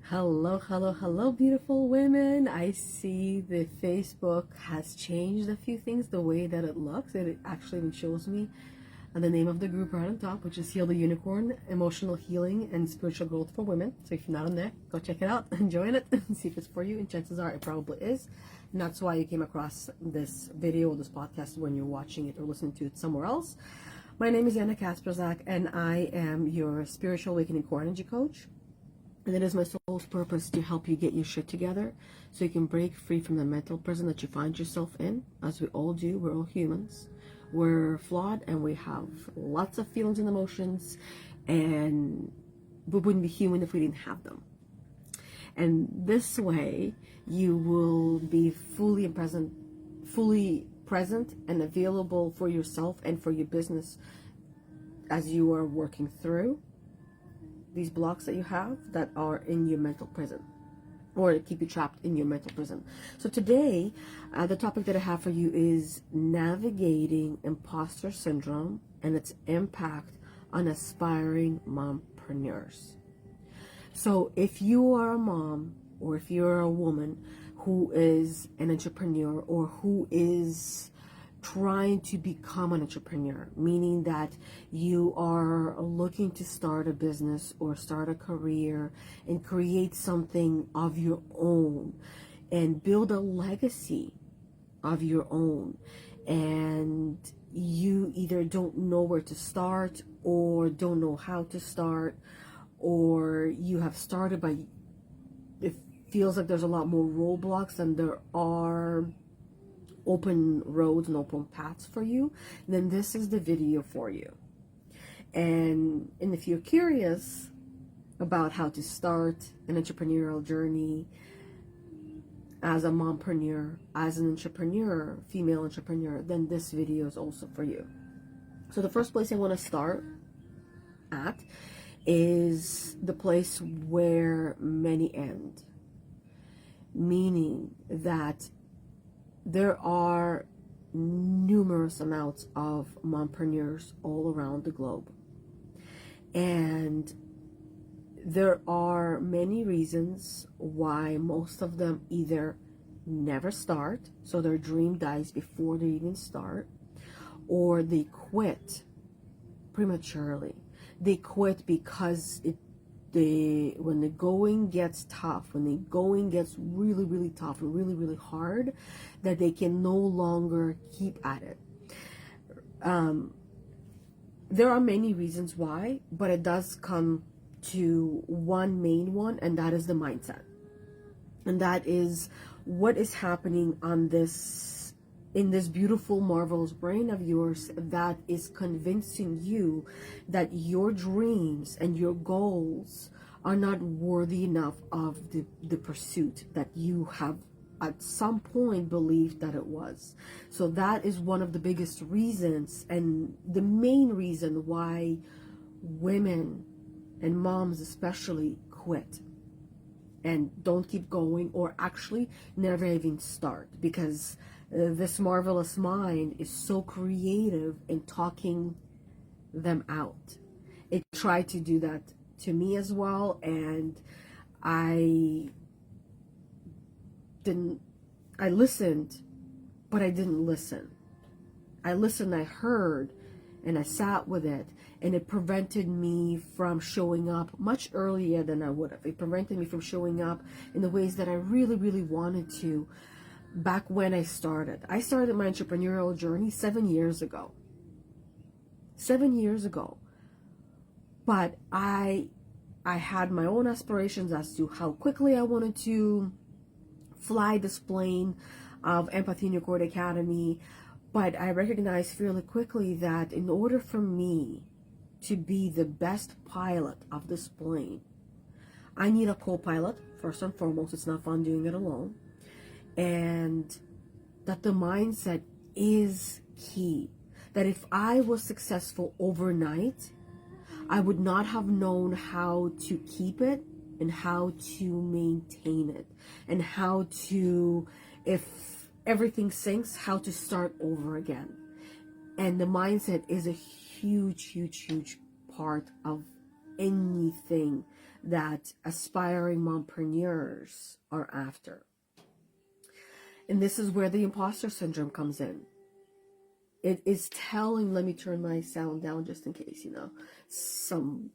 Hello, hello, hello, beautiful women. I see the Facebook has changed a few things, the way that it looks. It actually even shows me the name of the group right on top, which is Heal the Unicorn, Emotional Healing and Spiritual Growth for Women. So if you're not on there, go check it out and join it and see if it's for you. And chances are it probably is. And that's why you came across this video or this podcast when you're watching it or listening to it somewhere else. My name is Yana Kasperczak, and I am your Spiritual Awakening Core Energy Coach. And it is my soul's purpose to help you get your shit together so you can break free from the mental prison that you find yourself in, as we all do. We're all humans. We're flawed and we have lots of feelings and emotions, and we wouldn't be human if we didn't have them. And this way you will be fully present and available for yourself and for your business as you are working through these blocks that you have that are in your mental prison, or keep you trapped in your mental prison. So today, the topic that I have for you is navigating imposter syndrome and its impact on aspiring mompreneurs. So if you are a mom, or if you're a woman who is an entrepreneur, or who is trying to become an entrepreneur, meaning that you are looking to start a business or start a career and create something of your own and build a legacy of your own, and you either don't know where to start or don't know how to start, or you have started but it feels like there's a lot more roadblocks than there are open roads and open paths for you, then this is the video for you. And if you're curious about how to start an entrepreneurial journey as a mompreneur, as an entrepreneur, female entrepreneur, then this video is also for you. So the first place I want to start at is the place where many end, meaning that there are numerous amounts of mompreneurs all around the globe. And there are many reasons why most of them either never start, so their dream dies before they even start, or they quit prematurely. They quit because when the going gets tough, when the going gets really, really tough and really, really hard, that they can no longer keep at it. There are many reasons why, but it does come to one main one, and that is the mindset. And that is what is happening in this beautiful, marvelous brain of yours that is convincing you that your dreams and your goals are not worthy enough of the pursuit that you have at some point believed that it was. So that is one of the biggest reasons, and the main reason why women and moms especially quit and don't keep going, or actually never even start, because this marvelous mind is so creative in talking them out. It tried to do that to me as well, and I listened, but I didn't listen. I listened, I heard, and I sat with it, and it prevented me from showing up much earlier than I would have. It prevented me from showing up in the ways that I really, really wanted to back when I started. I started my entrepreneurial journey 7 years ago. 7 years ago. But I had my own aspirations as to how quickly I wanted to fly this plane of Empathy in Your Core Academy. But I recognized fairly quickly that in order for me to be the best pilot of this plane, I need a co-pilot, first and foremost. It's not fun doing it alone. And that the mindset is key. That if I was successful overnight, I would not have known how to keep it and how to maintain it, and how to, if everything sinks, how to start over again. And the mindset is a huge, huge, huge part of anything that aspiring mompreneurs are after. And this is where the imposter syndrome comes in. It is telling, let me turn my sound down just in case, some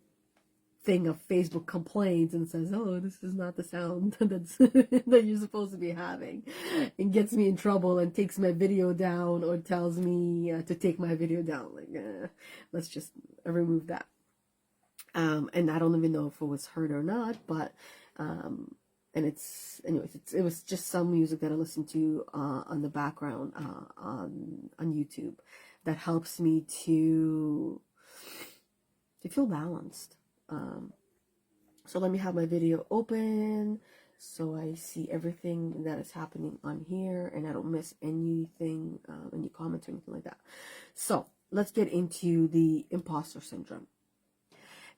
thing of Facebook complains and says, oh, this is not the sound that you're supposed to be having, and gets me in trouble and takes my video down, or tells me to take my video down. Like, let's just remove that. And I don't even know if it was heard or not, but and it was just some music that I listened to on the background on YouTube that helps me to feel balanced. So let me have my video open so I see everything that is happening on here and I don't miss anything, any comments or anything like that. So let's get into the imposter syndrome.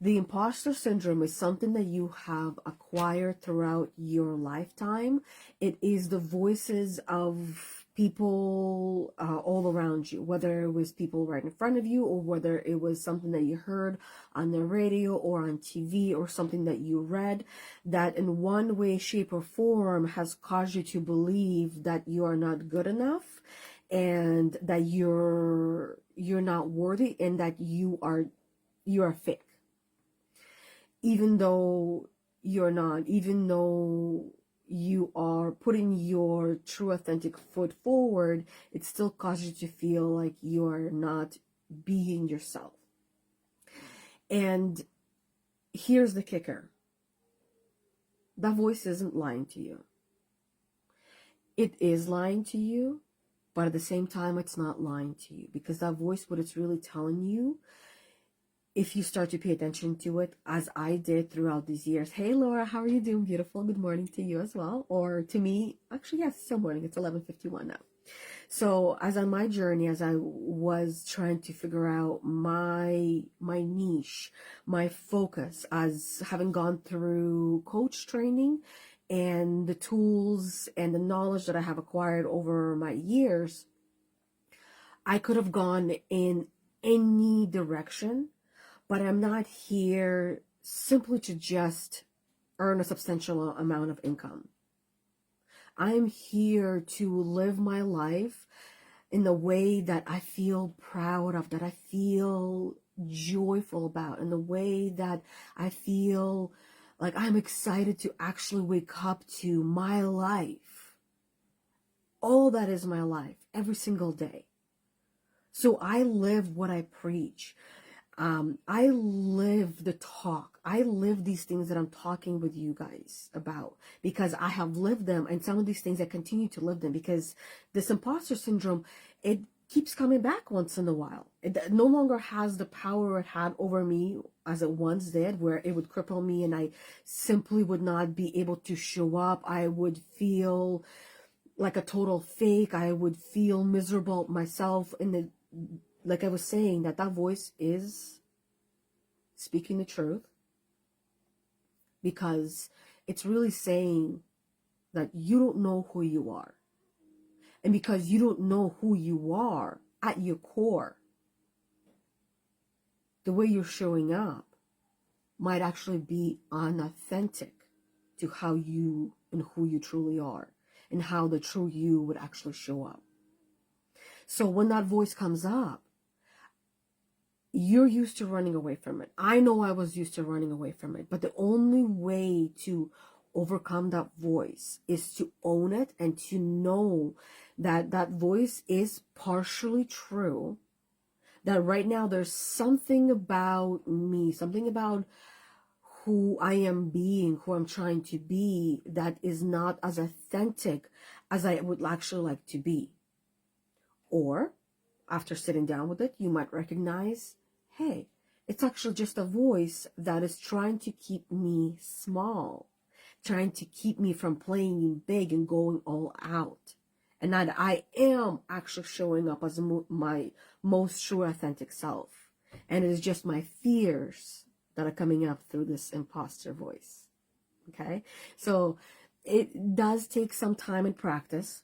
The imposter syndrome is something that you have acquired throughout your lifetime. It is the voices of people all around you, whether it was people right in front of you, or whether it was something that you heard on the radio or on TV, or something that you read, that in one way, shape, or form has caused you to believe that you are not good enough, and that you're not worthy, and that you are fake. Even though you're not, even though you are putting your true authentic foot forward, it still causes you to feel like you are not being yourself. And here's the kicker. That voice isn't lying to you. It is lying to you, but at the same time, it's not lying to you, because that voice, what it's really telling you, if you start to pay attention to it, as I did throughout these years. Hey, Laura, how are you doing? Beautiful. Good morning to you as well. Or to me, actually, yes, it's still morning. It's 11:51 now. So as on my journey, as I was trying to figure out my niche, my focus, as having gone through coach training and the tools and the knowledge that I have acquired over my years, I could have gone in any direction. But I'm not here simply to just earn a substantial amount of income. I'm here to live my life in the way that I feel proud of, that I feel joyful about, in the way that I feel like I'm excited to actually wake up to my life. All that is my life, every single day. So I live what I preach. I live the talk. I live these things that I'm talking with you guys about, because I have lived them, and some of these things I continue to live them, because this imposter syndrome, it keeps coming back once in a while. It no longer has the power it had over me as it once did, where it would cripple me and I simply would not be able to show up. I would feel like a total fake. I would feel miserable myself like I was saying, that voice is speaking the truth, because it's really saying that you don't know who you are. And because you don't know who you are at your core, the way you're showing up might actually be unauthentic to how you and who you truly are, and how the true you would actually show up. So when that voice comes up, you're used to running away from it. I know I was used to running away from it, but the only way to overcome that voice is to own it, and to know that that voice is partially true, that right now there's something about me, something about who I am being, who I'm trying to be, that is not as authentic as I would actually like to be. Or after sitting down with it, you might recognize, hey, it's actually just a voice that is trying to keep me small, trying to keep me from playing big and going all out. And that I am actually showing up as my most true authentic self. And it is just my fears that are coming up through this imposter voice. Okay? So it does take some time and practice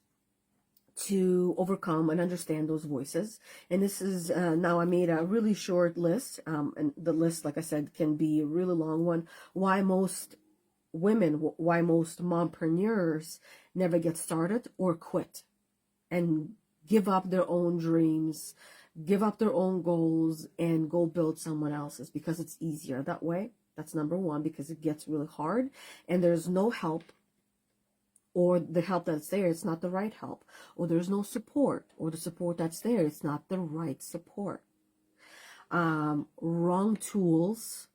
to overcome and understand those voices. And this is, now I made a really short list, and the list, like I said, can be a really long one. Why most women, why most mompreneurs never get started or quit and give up their own dreams, give up their own goals, and go build someone else's, because it's easier that way. That's number one, because it gets really hard and there's no help, or the help that's there, it's not the right help, or there's no support, or the support that's there, it's not the right support. Wrong tools,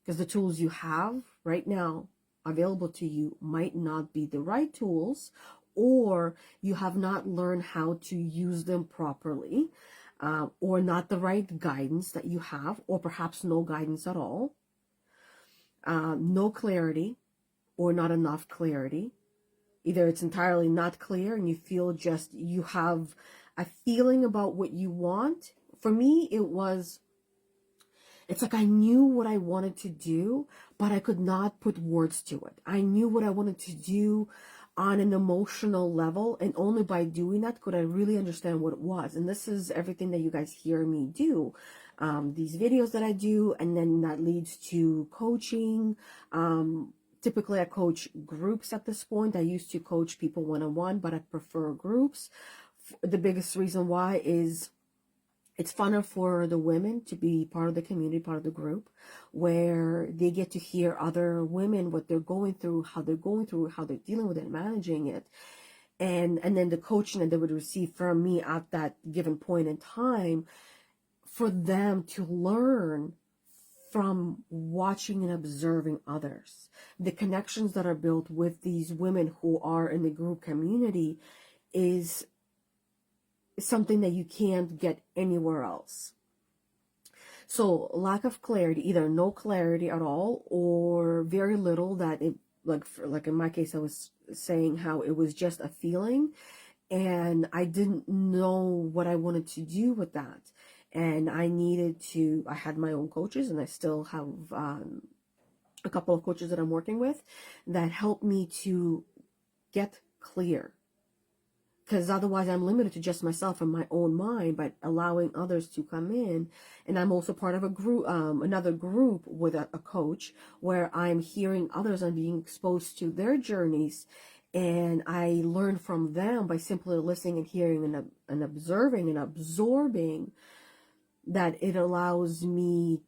because the tools you have right now available to you might not be the right tools, or you have not learned how to use them properly, or not the right guidance that you have, or perhaps no guidance at all. No clarity, or not enough clarity. Either it's entirely not clear and you feel just, you have a feeling about what you want. For me, it's like I knew what I wanted to do, but I could not put words to it. I knew what I wanted to do on an emotional level, and only by doing that could I really understand what it was. And this is everything that you guys hear me do. These videos that I do, and then that leads to coaching. Typically, I coach groups at this point. I used to coach people one-on-one, but I prefer groups. The biggest reason why is it's funner for the women to be part of the community, part of the group, where they get to hear other women, what they're going through, how they're dealing with it, managing it. And then the coaching that they would receive from me at that given point in time, for them to learn from watching and observing others. The connections that are built with these women who are in the group community is something that you can't get anywhere else. So lack of clarity, either no clarity at all or very little, that it, like in my case, I was saying how it was just a feeling and I didn't know what I wanted to do with that. And I had my own coaches, and I still have a couple of coaches that I'm working with that help me to get clear. Because otherwise I'm limited to just myself and my own mind, but allowing others to come in. And I'm also part of a group, another group with a coach, where I'm hearing others and being exposed to their journeys. And I learn from them by simply listening and hearing and observing and absorbing, that it allows me,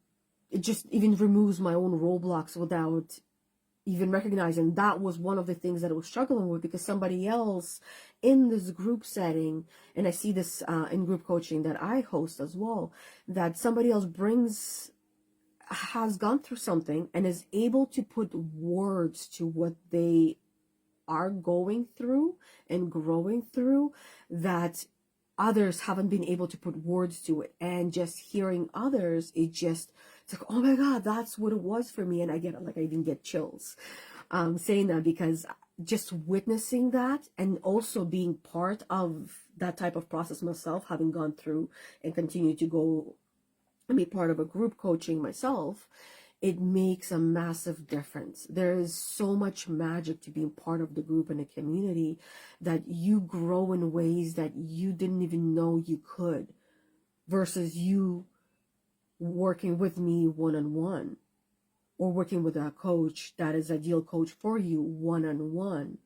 it just even removes my own roadblocks without even recognizing. That was one of the things that I was struggling with, because somebody else in this group setting, and I see this in group coaching that I host as well, that somebody else has gone through something and is able to put words to what they are going through and growing through, that others haven't been able to put words to it. And just hearing others, it's like, oh my God, that's what it was for me. And I even get chills saying that, because just witnessing that and also being part of that type of process myself, having gone through and continue to go and be part of a group coaching myself, it makes a massive difference. There is so much magic to being part of the group and the community, that you grow in ways that you didn't even know you could, versus you working with me one-on-one, or working with a coach that is a ideal coach for you one-on-one,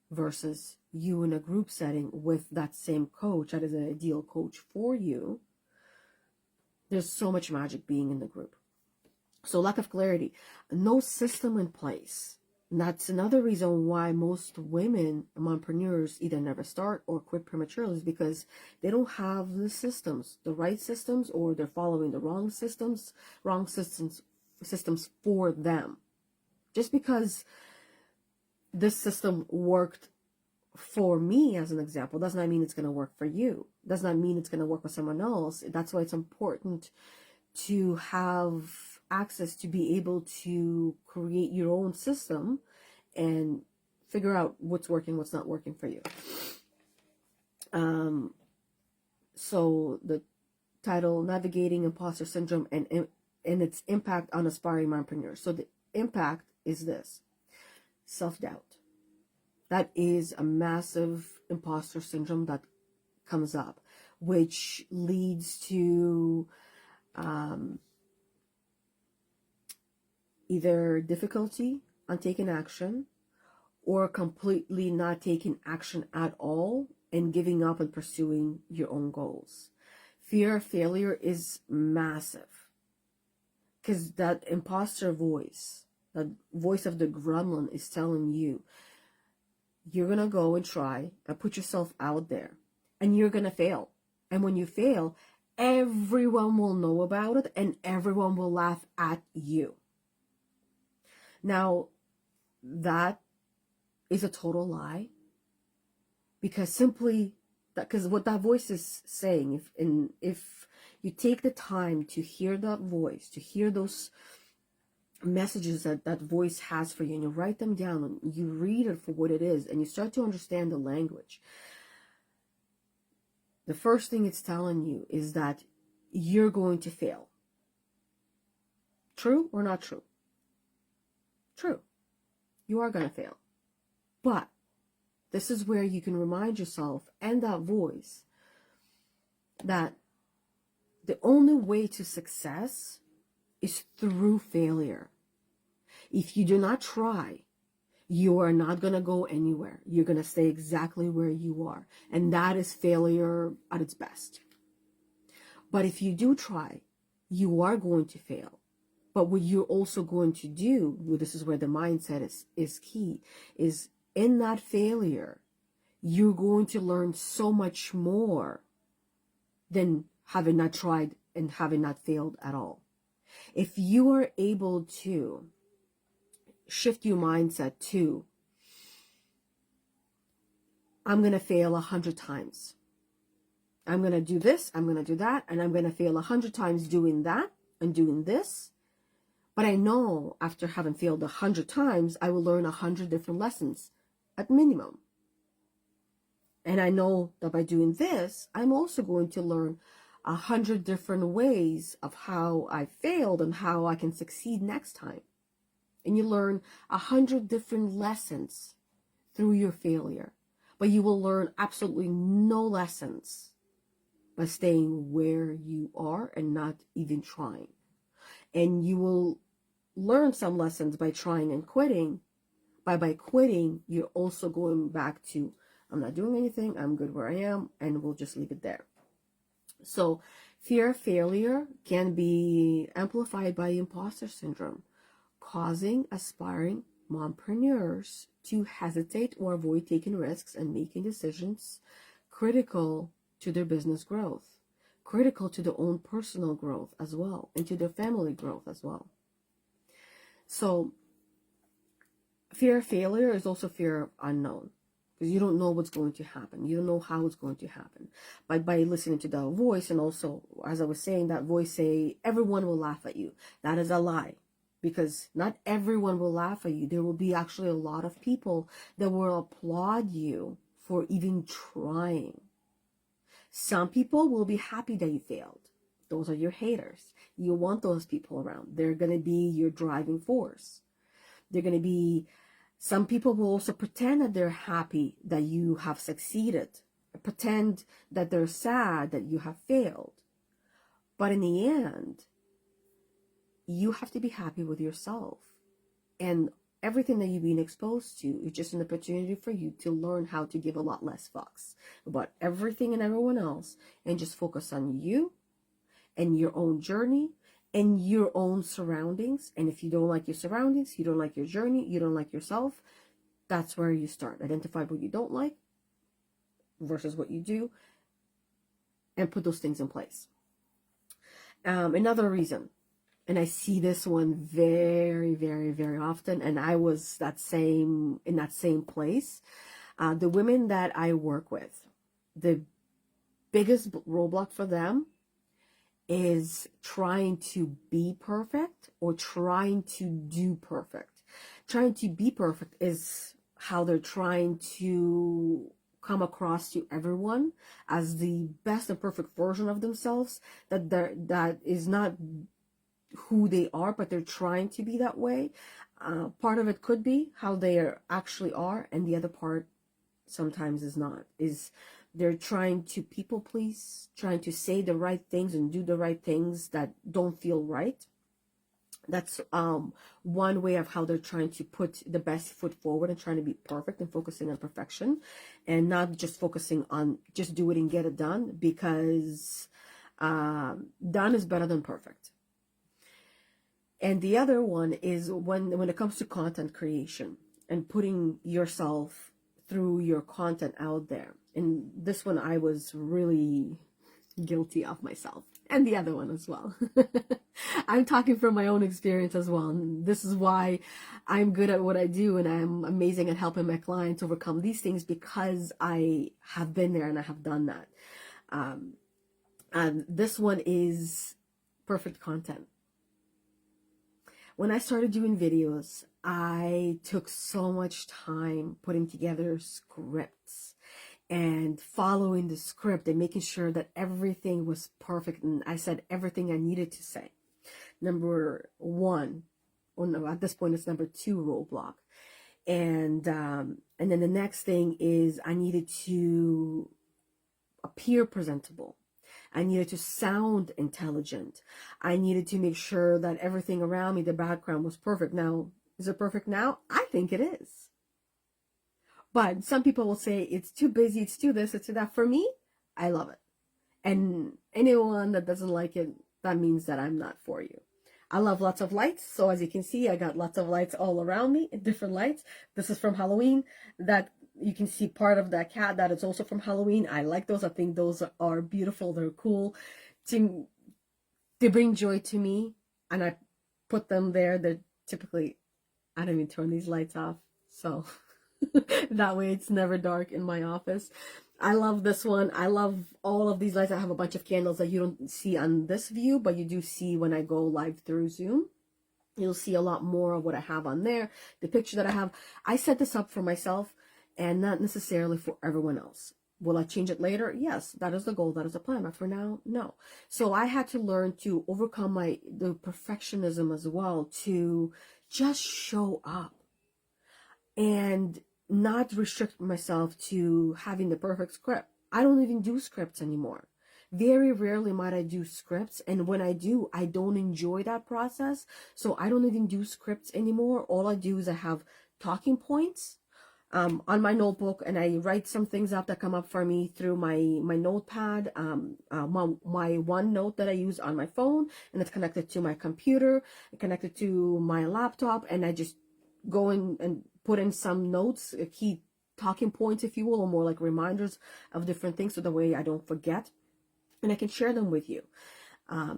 versus you in a group setting with that same coach that is an ideal coach for you. There's so much magic being in the group. So lack of clarity, no system in place. And that's another reason why most women, mompreneurs, either never start or quit prematurely, is because they don't have the systems, the right systems, or they're following the wrong systems for them. Just because this system worked for me, as an example, does not mean it's going to work for you. Does not mean it's going to work for someone else. That's why it's important to have access to be able to create your own system and figure out what's working, what's not working for you. So the title, Navigating Imposter Syndrome and its Impact on Aspiring Mompreneurs. So the impact is this: self-doubt, that is a massive imposter syndrome that comes up, which leads to either difficulty on taking action, or completely not taking action at all and giving up and pursuing your own goals. Fear of failure is massive, because that imposter voice, the voice of the gremlin, is telling you you're going to go and try and put yourself out there, and you're going to fail. And when you fail, everyone will know about it and everyone will laugh at you. Now, that is a total lie, because what that voice is saying, if you take the time to hear that voice, to hear those messages that voice has for you, and you write them down and you read it for what it is, and you start to understand the language, the first thing it's telling you is that you're going to fail. True or not true? True. You are going to fail. But this is where you can remind yourself and that voice that the only way to success is through failure. If you do not try, you are not going to go anywhere. You're going to stay exactly where you are. And that is failure at its best. But if you do try, you are going to fail. But what you're also going to do, this is where the mindset is key, is in that failure, you're going to learn so much more than having not tried and having not failed at all. If you are able to shift your mindset to, I'm going to fail 100 times. I'm going to do this, I'm going to do that, and I'm going to fail 100 times doing that and doing this. But I know after having failed 100 times, I will learn 100 different lessons at minimum. And I know that by doing this, I'm also going to learn 100 different ways of how I failed and how I can succeed next time. And you learn 100 different lessons through your failure. But you will learn absolutely no lessons by staying where you are and not even trying. And you will learn some lessons by trying and quitting. By quitting, you're also going back to, I'm not doing anything, I'm good where I am, and we'll just leave it there. So fear of failure can be amplified by imposter syndrome, causing aspiring mompreneurs to hesitate or avoid taking risks and making decisions critical to their business growth, critical to their own personal growth as well, and to their family growth as well. So fear of failure is also fear of unknown, because you don't know what's going to happen. You don't know how it's going to happen. By listening to that voice, and also, as I was saying, that voice say, everyone will laugh at you. That is a lie, because not everyone will laugh at you. There will be actually a lot of people that will applaud you for even trying. Some people will be happy that you failed. Those are your haters. You want those people around. They're going to be your driving force. They're going to be, some people will also pretend that they're happy that you have succeeded, pretend that they're sad that you have failed. But in the end, you have to be happy with yourself. And everything that you've been exposed to is just an opportunity for you to learn how to give a lot less fucks about everything and everyone else, and just focus on you and your own journey and your own surroundings. And if you don't like your surroundings, you don't like your journey, you don't like yourself, that's where you start. Identify what you don't like versus what you do, and put those things in place. Another reason, and I see this one very, very, very often, and I was in that same place. The women that I work with, the biggest roadblock for them is trying to be perfect or trying to do perfect. Trying to be perfect is how they're trying to come across to everyone as the best and perfect version of themselves that is not who they are, but they're trying to be that way. Part of it could be how they actually are, and the other part sometimes is not. Is they're trying to people please, trying to say the right things and do the right things that don't feel right. That's one way of how they're trying to put the best foot forward and trying to be perfect and focusing on perfection, and not just focusing on just do it and get it done, because done is better than perfect. And the other one is when it comes to content creation and putting yourself through your content out there. And this one I was really guilty of myself, and the other one as well. I'm talking from my own experience as well. And this is why I'm good at what I do, and I'm amazing at helping my clients overcome these things, because I have been there and I have done that. And this one is perfect content. When I started doing videos, I took so much time putting together scripts and following the script and making sure that everything was perfect. And I said everything I needed to say. Number one, or no, at this point it's number 2 roadblock. And then the next thing is I needed to appear presentable. I needed to sound intelligent. I needed to make sure that everything around me, the background, was perfect. Now, is it perfect now? I think it is. But some people will say it's too busy, it's too this, it's too that. For me, I love it. And anyone that doesn't like it, that means that I'm not for you. I love lots of lights. So as you can see, I got lots of lights all around me, different lights. This is from Halloween. That you can see part of that cat that is also from Halloween. I like those. I think those are beautiful. They're cool to bring joy to me. And I put them there. They're typically, I don't even turn these lights off. So that way it's never dark in my office. I love this one. I love all of these lights. I have a bunch of candles that you don't see on this view, but you do see when I go live through Zoom. You'll see a lot more of what I have on there. The picture that I have, I set this up for myself and not necessarily for everyone else. Will I change it later? Yes, that is the goal, that is the plan, but for now, no. So I had to learn to overcome the perfectionism as well, to just show up and not restrict myself to having the perfect script. I don't even do scripts anymore. Very rarely might I do scripts, and when I do, I don't enjoy that process. So I don't even do scripts anymore. All I do is I have talking points on my notebook, and I write some things up that come up for me through my notepad, my OneNote that I use on my phone, and it's connected to my computer, connected to my laptop, and I just go in and put in some notes, key talking points, if you will, or more like reminders of different things, so the way I don't forget, and I can share them with you.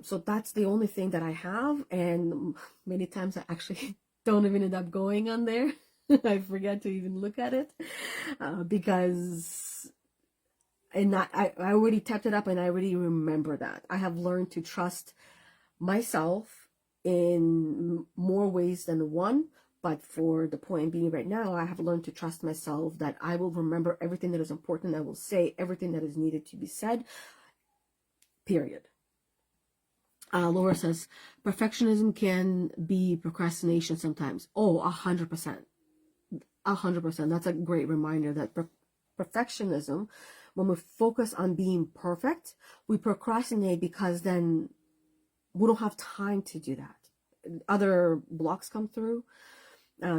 So that's the only thing that I have, and many times I actually don't even end up going on there. I forget to even look at it because I already tapped it up, and I already remember that. I have learned to trust myself in more ways than one, but for the point being right now, I have learned to trust myself that I will remember everything that is important. I will say everything that is needed to be said, period. Laura says, perfectionism can be procrastination sometimes. Oh, 100%. 100%. That's a great reminder that perfectionism, when we focus on being perfect, we procrastinate because then we don't have time to do that. Other blocks come through.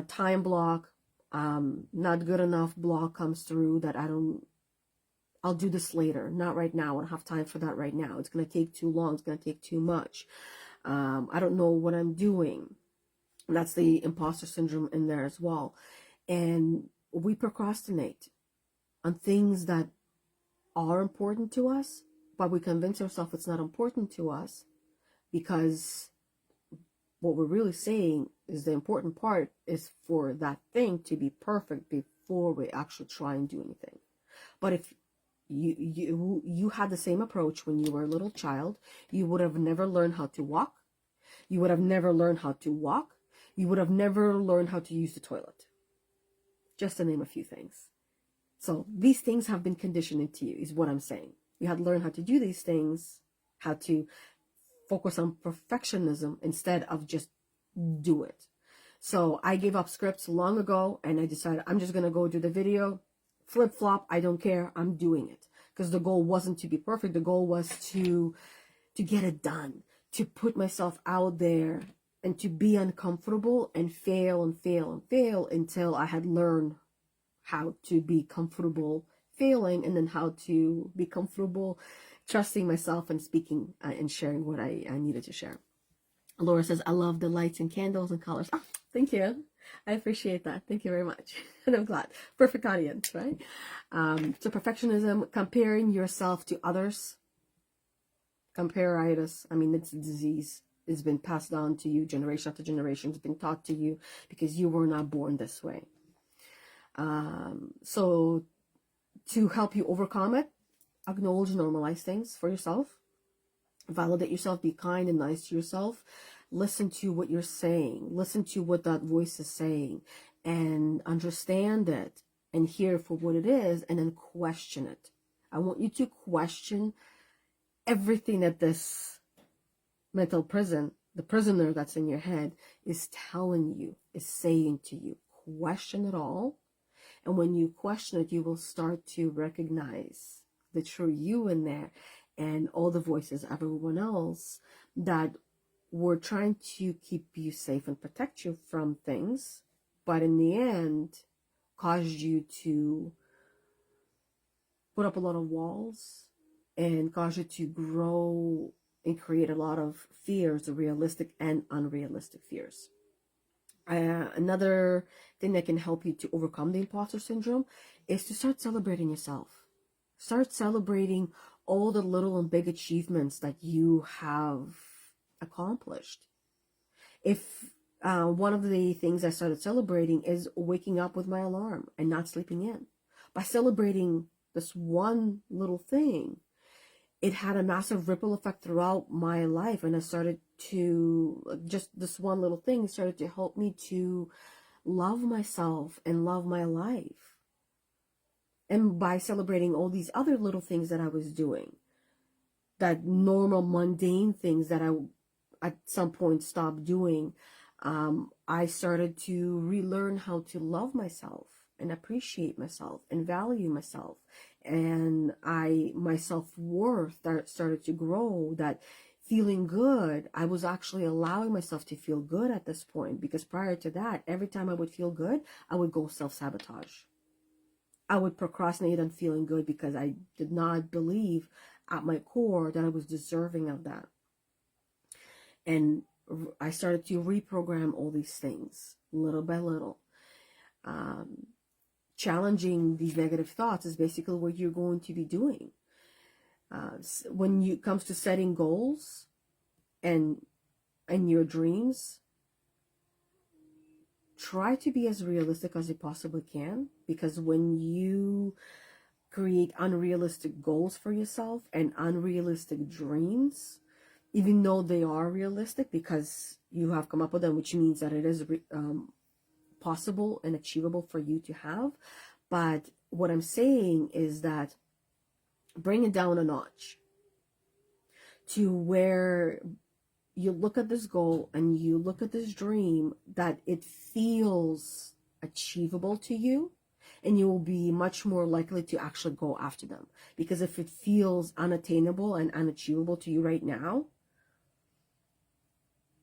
Time block, not good enough block comes through, that I'll do this later, not right now. I don't have time for that right now. It's going to take too long. It's going to take too much. I don't know what I'm doing. And that's the imposter syndrome in there as well. And we procrastinate on things that are important to us, but we convince ourselves it's not important to us, because what we're really saying is the important part is for that thing to be perfect before we actually try and do anything. But if you had the same approach when you were a little child, you would have never learned how to walk. You would have never learned how to walk. You would have never learned how to use the toilet. Just to name a few things. So these things have been conditioned into you, is what I'm saying. You had to learn how to do these things, how to focus on perfectionism instead of just do it. So I gave up scripts long ago, and I decided I'm just going to go do the video, flip flop. I don't care. I'm doing it, because the goal wasn't to be perfect. The goal was to get it done, to put myself out there and to be uncomfortable and fail and fail and fail until I had learned how to be comfortable failing, and then how to be comfortable trusting myself and speaking and sharing what I needed to share. Laura says, I love the lights and candles and colors. Oh, thank you. I appreciate that. Thank you very much. And I'm glad. Perfect audience, right? So perfectionism, comparing yourself to others. Compareritis, I mean, it's a disease. It's been passed on to you generation after generation. It's been taught to you because you were not born this way. So to help you overcome it, acknowledge and normalize things for yourself. Validate yourself. Be kind and nice to yourself. Listen to what you're saying. Listen to what that voice is saying, and understand it and hear it for what it is, and then question it. I want you to question everything that this mental prison, the prisoner that's in your head, is telling you, is saying to you. Question it all. And when you question it, you will start to recognize the true you in there, and all the voices, everyone else that were trying to keep you safe and protect you from things, but in the end caused you to put up a lot of walls and caused you to grow and create a lot of fears, realistic and unrealistic fears. Another thing that can help you to overcome the imposter syndrome is to start celebrating yourself. Start celebrating all the little and big achievements that you have accomplished. If one of the things I started celebrating is waking up with my alarm and not sleeping in. By celebrating this one little thing, it had a massive ripple effect throughout my life. And I started to, just this one little thing started to help me to love myself and love my life. And by celebrating all these other little things that I was doing, that normal mundane things that I at some point stopped doing, I started to relearn how to love myself and appreciate myself and value myself. And my self-worth started to grow, that feeling good, I was actually allowing myself to feel good at this point, because prior to that, every time I would feel good, I would go self-sabotage. I would procrastinate on feeling good because I did not believe at my core that I was deserving of that. And I started to reprogram all these things little by little. Challenging these negative thoughts is basically what you're going to be doing. When it comes to setting goals and your dreams, try to be as realistic as you possibly can, because when you create unrealistic goals for yourself and unrealistic dreams, even though they are realistic because you have come up with them, which means that it is possible and achievable for you to have. But what I'm saying is that bring it down a notch to where you look at this goal and you look at this dream, that it feels achievable to you, and you will be much more likely to actually go after them. Because if it feels unattainable and unachievable to you right now,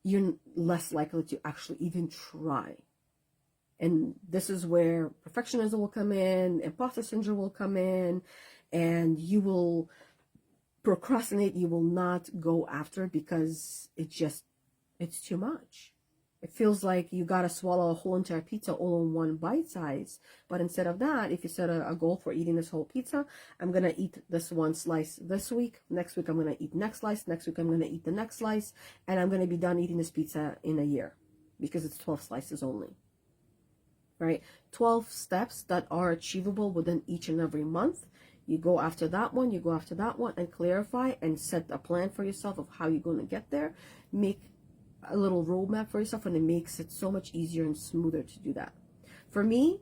you're less likely to actually even try. And this is where perfectionism will come in, imposter syndrome will come in, and you will procrastinate. You will not go after it because it's too much. It feels like you got to swallow a whole entire pizza all in one bite size. But instead of that, if you set a goal for eating this whole pizza, I'm going to eat this one slice this week. Next week, I'm going to eat next slice. Next week, I'm going to eat the next slice. And I'm going to be done eating this pizza in a year, because it's 12 slices only. Right? 12 steps that are achievable within each and every month. You go after that one, you go after that one, and clarify and set a plan for yourself of how you're going to get there. Make a little roadmap for yourself, and it makes it so much easier and smoother to do that. For me,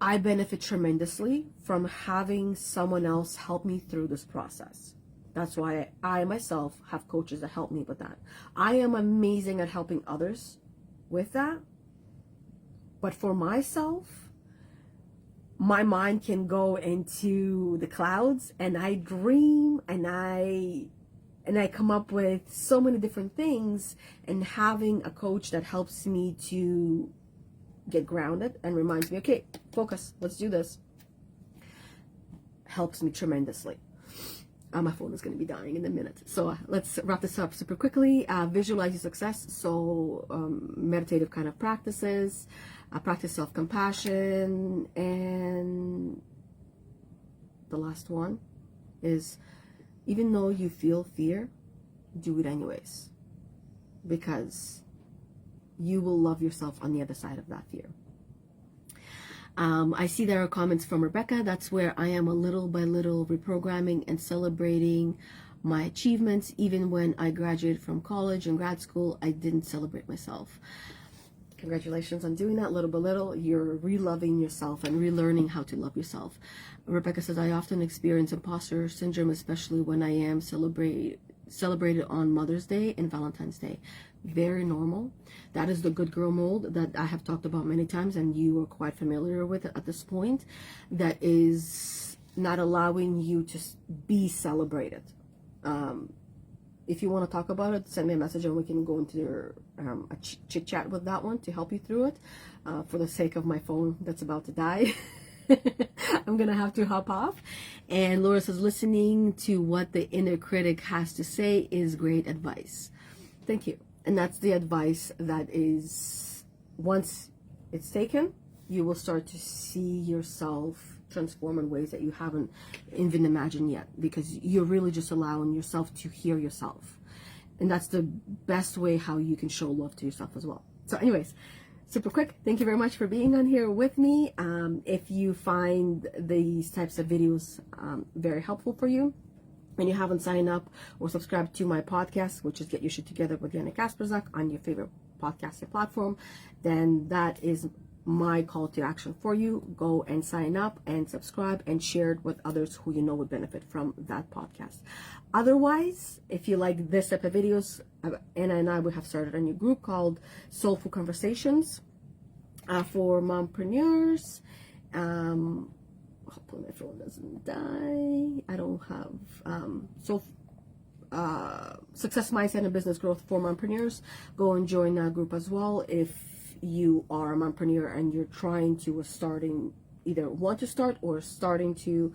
I benefit tremendously from having someone else help me through this process. That's why I myself have coaches that help me with that. I am amazing at helping others with that. But for myself, my mind can go into the clouds, and I dream, and I come up with so many different things, and having a coach that helps me to get grounded and reminds me, okay, focus, let's do this, helps me tremendously. My phone is going to be dying in a minute. So let's wrap this up super quickly. Visualize your success. So meditative kind of practices, practice self-compassion, and the last one is, even though you feel fear, do it anyways, because you will love yourself on the other side of that fear. I see there are comments from Rebecca. That's where I am a little by little reprogramming and celebrating my achievements. Even when I graduated from college and grad school, I didn't celebrate myself. Congratulations on doing that little by little. You're re-loving yourself and relearning how to love yourself. Rebecca says, I often experience imposter syndrome, especially when I am celebrated on Mother's Day and Valentine's Day. Very normal. That is the good girl mold that I have talked about many times, and you are quite familiar with it at this point. That is not allowing you to be celebrated. If you want to talk about it, send me a message and we can go into a chit chat with that one to help you through it. For the sake of my phone that's about to die, I'm gonna have to hop off. And Laura says, listening to what the inner critic has to say is great advice. Thank you. And that's the advice that is, once it's taken, you will start to see yourself transform in ways that you haven't even imagined yet, because you're really just allowing yourself to hear yourself. And that's the best way how you can show love to yourself as well. So anyways, super quick, thank you very much for being on here with me. If you find these types of videos very helpful for you, and you haven't signed up or subscribed to my podcast, which is Get Your Shit Together with Yana Kasperczak on your favorite podcasting platform, then that is my call to action for you. Go and sign up and subscribe and share it with others who you know would benefit from that podcast. Otherwise, if you like this type of videos, Anna and I would have started a new group called Soulful Conversations for Mompreneurs. Hopefully my phone doesn't die. I don't have Success Mindset and Business Growth for Mompreneurs. Go and join that group as well if you are a mompreneur and you're trying to either want to start or starting to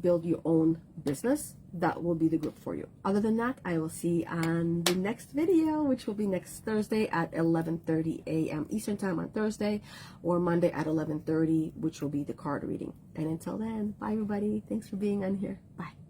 build your own business. That will be the group for you. Other than that, I will see you on the next video, which will be next Thursday at 11:30 a.m. Eastern Time on Thursday, or Monday at 11:30, which will be the card reading. And until then, bye everybody. Thanks for being on here. Bye.